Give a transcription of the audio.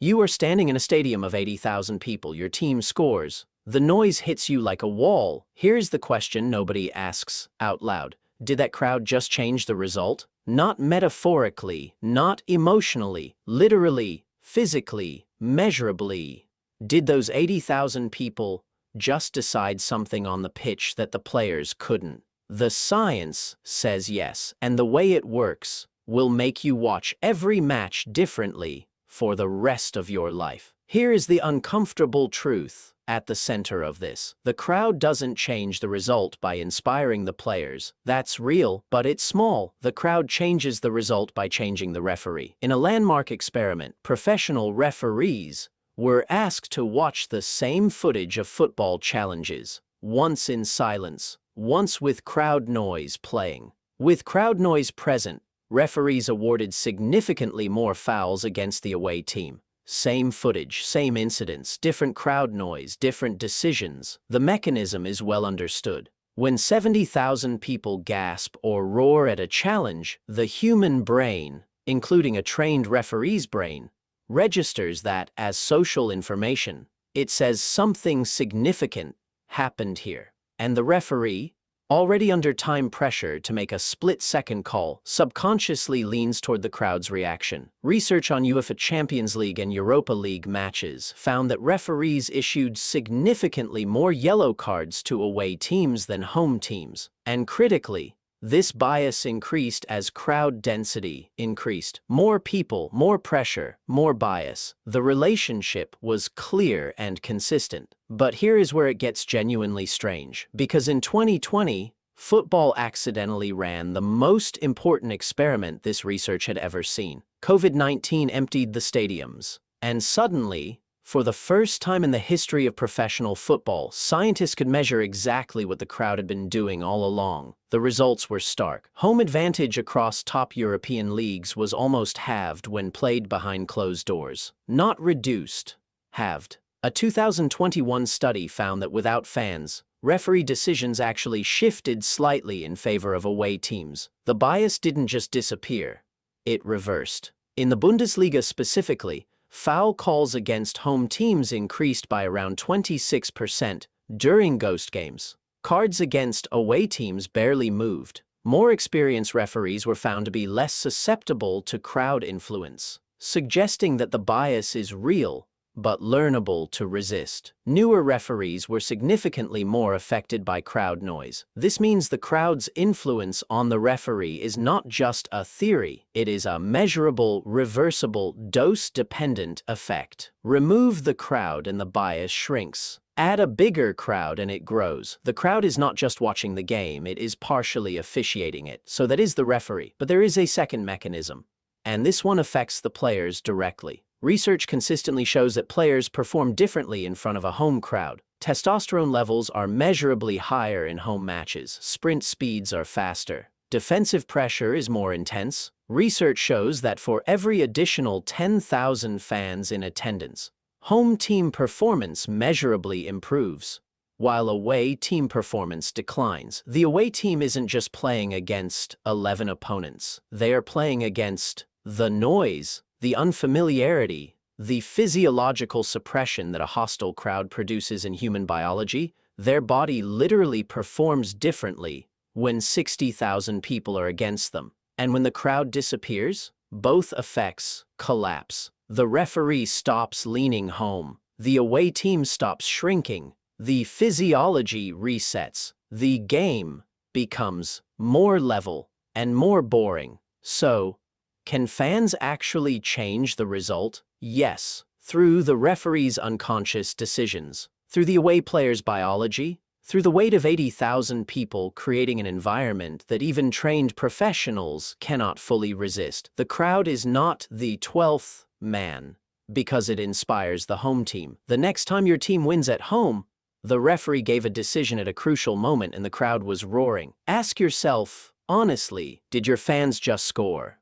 You are standing in a stadium of 80,000 people. Your team scores. The noise hits you like a wall. Here's the question nobody asks out loud. Did that crowd just change the result? Not metaphorically, not emotionally, literally, physically, measurably. Did those 80,000 people just decide something on the pitch that the players couldn't? The science says yes, and the way it works will make you watch every match differently for the rest of your life. Here is the uncomfortable truth at the center of this. The crowd doesn't change the result by inspiring the players. That's real, but it's small. The crowd changes the result by changing the referee. In a landmark experiment, professional referees were asked to watch the same footage of football challenges, once in silence, once with crowd noise playing. With crowd noise present, referees awarded significantly more fouls against the away team. Same footage, same incidents, different crowd noise, different decisions. The mechanism is well understood. When 70,000 people gasp or roar at a challenge, the human brain, including a trained referee's brain, registers that as social information. It says something significant happened here. And the referee, already under time pressure to make a split-second call, subconsciously leans toward the crowd's reaction. Research on UEFA Champions League and Europa League matches found that referees issued significantly more yellow cards to away teams than home teams. And critically, this bias increased as crowd density increased. More people, more pressure, more bias. The relationship was clear and consistent. But here is where it gets genuinely strange. Because in 2020, football accidentally ran the most important experiment this research had ever seen. COVID-19 emptied the stadiums. And suddenly, for the first time in the history of professional football, scientists could measure exactly what the crowd had been doing all along. The results were stark. Home advantage across top European leagues was almost halved when played behind closed doors. Not reduced, halved. A 2021 study found that without fans, referee decisions actually shifted slightly in favor of away teams. The bias didn't just disappear, it reversed. In the Bundesliga specifically, foul calls against home teams increased by around 26% during ghost games. Cards against away teams barely moved. More experienced referees were found to be less susceptible to crowd influence, suggesting that the bias is real but learnable to resist. Newer referees were significantly more affected by crowd noise. This means the crowd's influence on the referee is not just a theory, it is a measurable, reversible, dose-dependent effect. Remove the crowd and the bias shrinks. Add a bigger crowd and it grows. The crowd is not just watching the game, it is partially officiating it. So that is the referee. But there is a second mechanism, and this one affects the players directly. Research consistently shows that players perform differently in front of a home crowd. Testosterone levels are measurably higher in home matches. Sprint speeds are faster. Defensive pressure is more intense. Research shows that for every additional 10,000 fans in attendance, home team performance measurably improves, while away team performance declines. The away team isn't just playing against 11 opponents. They are playing against the noise, the unfamiliarity, the physiological suppression that a hostile crowd produces in human biology. Their body literally performs differently when 60,000 people are against them. And when the crowd disappears, both effects collapse. The referee stops leaning home. The away team stops shrinking. The physiology resets. The game becomes more level and more boring. So, can fans actually change the result? Yes, through the referee's unconscious decisions, through the away player's biology, through the weight of 80,000 people creating an environment that even trained professionals cannot fully resist. The crowd is not the 12th man because it inspires the home team. The next time your team wins at home, the referee gave a decision at a crucial moment and the crowd was roaring. Ask yourself, honestly, did your fans just score?